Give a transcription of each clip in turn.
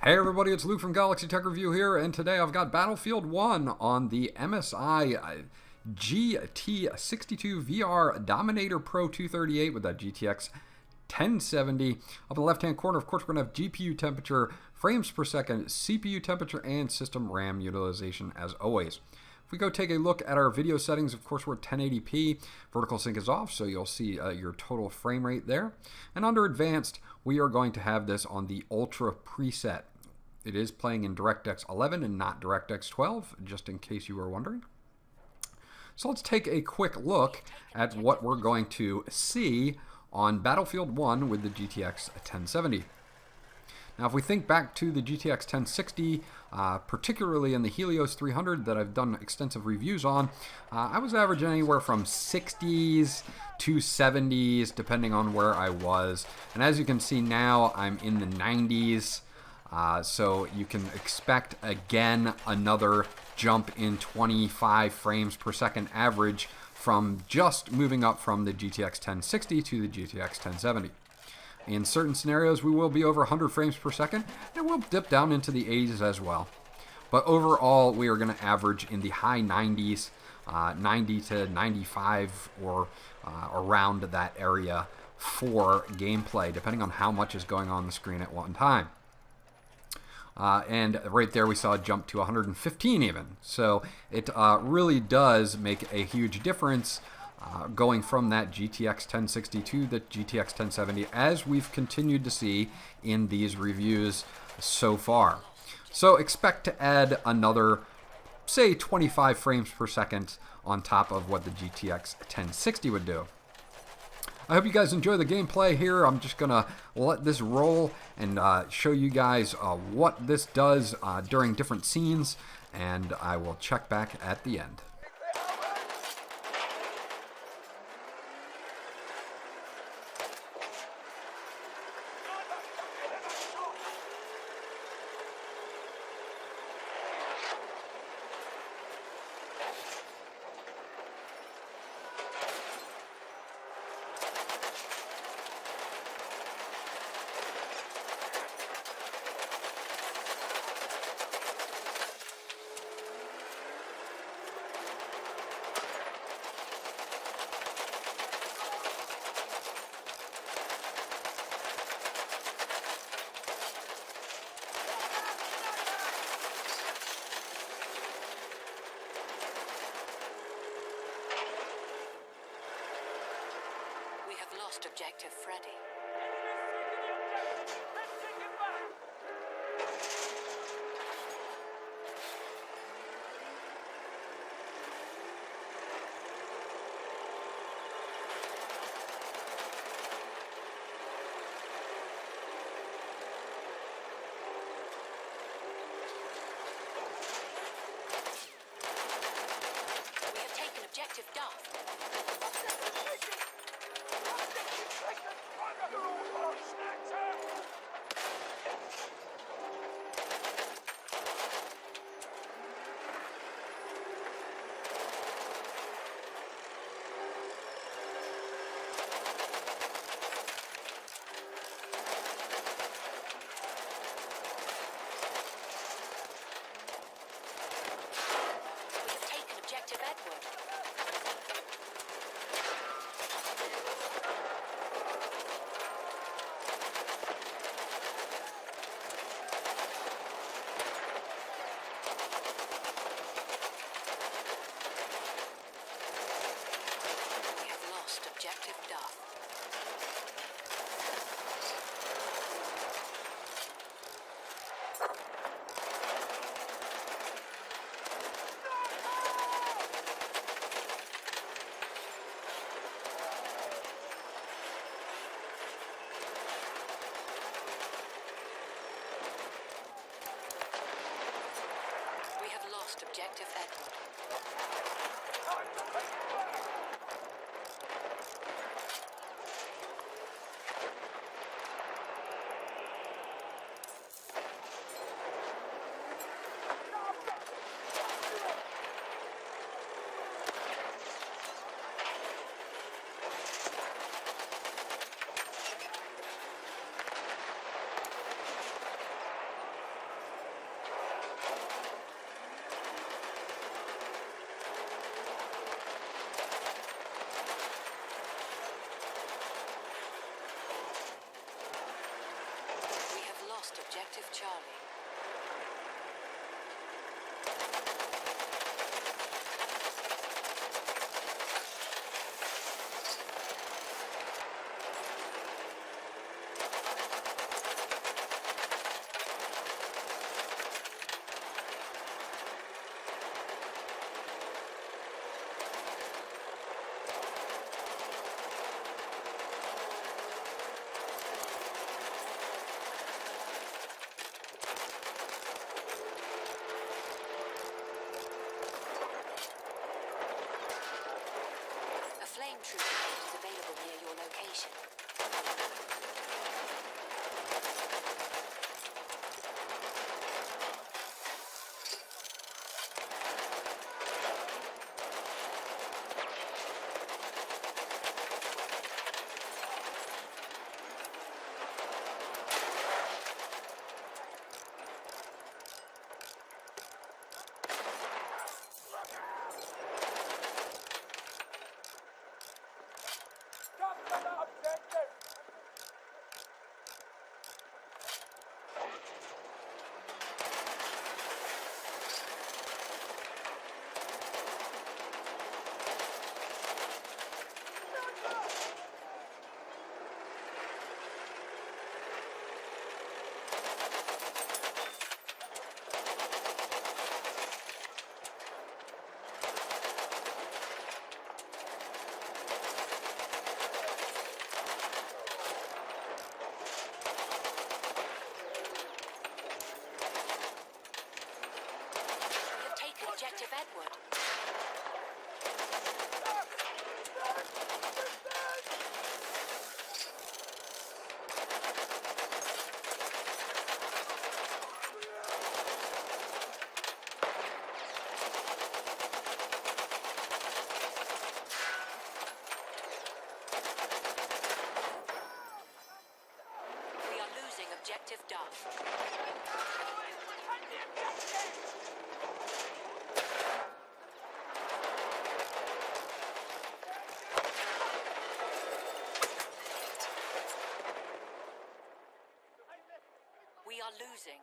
Hey everybody, it's Luke from Galaxy Tech Review here, and today I've got Battlefield 1 on the MSI GT62VR Dominator Pro 238 with that GTX 1070. Up in the left-hand corner, of course, we're going to have GPU temperature, frames per second, CPU temperature, and system RAM utilization as always. If we go take a look at our video settings, of course, we're at 1080p. Vertical sync is off, so you'll see your total frame rate there. And under advanced, we are going to have this on the Ultra preset. It is playing in DirectX 11 and not DirectX 12, just in case you were wondering. So let's take a quick look at what we're going to see on Battlefield 1 with the GTX 1070. Now, if we think back to the GTX 1060, particularly in the Helios 300 that I've done extensive reviews on, I was averaging anywhere from 60s to 70s, depending on where I was. And as you can see now, I'm in the 90s. So you can expect, again, another jump in 25 frames per second average from just moving up from the GTX 1060 to the GTX 1070. In certain scenarios, we will be over 100 frames per second, and we'll dip down into the 80s as well. But overall, we are going to average in the high 90s, 90 to 95 or around that area for gameplay, depending on how much is going on the screen at one time. And right there we saw a jump to 115 even. So it really does make a huge difference going from that GTX 1060 to the GTX 1070, as we've continued to see in these reviews so far. So expect to add another, say, 25 frames per second on top of what the GTX 1060 would do. I hope you guys enjoy the gameplay here. I'm just going to let this roll and show you guys what this does during different scenes, and I will check back at the end. Lost objective Freddy. We have taken objective Duff. Objective Duff. We have lost objective Edward. Flame troop unit is available near your location. Objective Edward. We are losing Objective Duff. We are losing.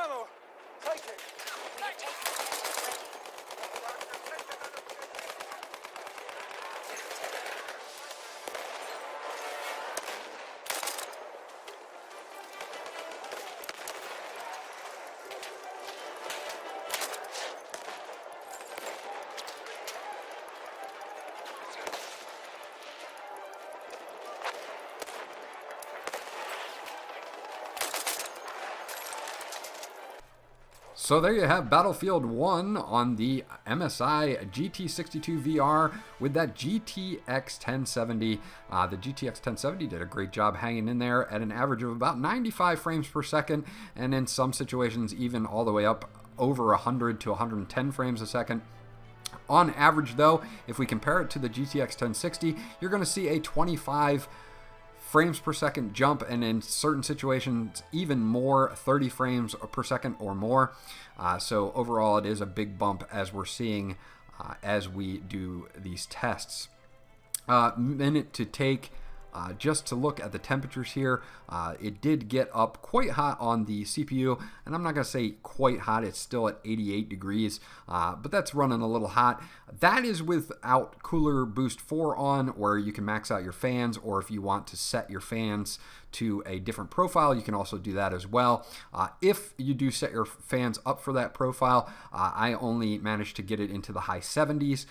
Ammo! Take it! We have taken Objective Freddy. So there you have Battlefield 1 on the MSI GT62VR with that GTX 1070. The GTX 1070 did a great job hanging in there at an average of about 95 frames per second, and in some situations even all the way up over 100 to 110 frames a second. On average though, if we compare it to the GTX 1060, you're going to see a 25 frames per second jump, and in certain situations even more, 30 frames per second or more. So overall it is a big bump as we're seeing as we do these tests. Minute to take just to look at the temperatures here. It did get up quite hot on the CPU, and I'm not going to say quite hot, it's still at 88 degrees, but that's running a little hot. That is without Cooler Boost 4 on, where you can max out your fans, or if you want to set your fans to a different profile, you can also do that as well. If you do set your fans up for that profile, I only managed to get it into the high 70s,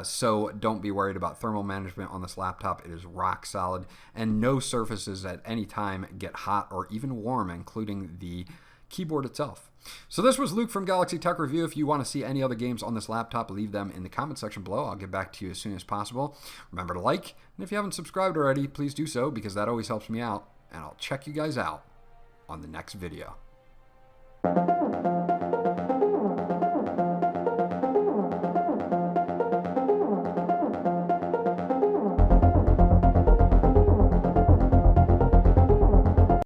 so don't be worried about thermal management on this laptop. It is rock solid, and no surfaces at any time get hot or even warm, including the keyboard itself. So this was Luke from Galaxy Tech Review. If you want to see any other games on this laptop, leave them in the comment section below. I'll get back to you as soon as possible. Remember to like, and if you haven't subscribed already, please do so, because that always helps me out. and I'll check you guys out on the next video.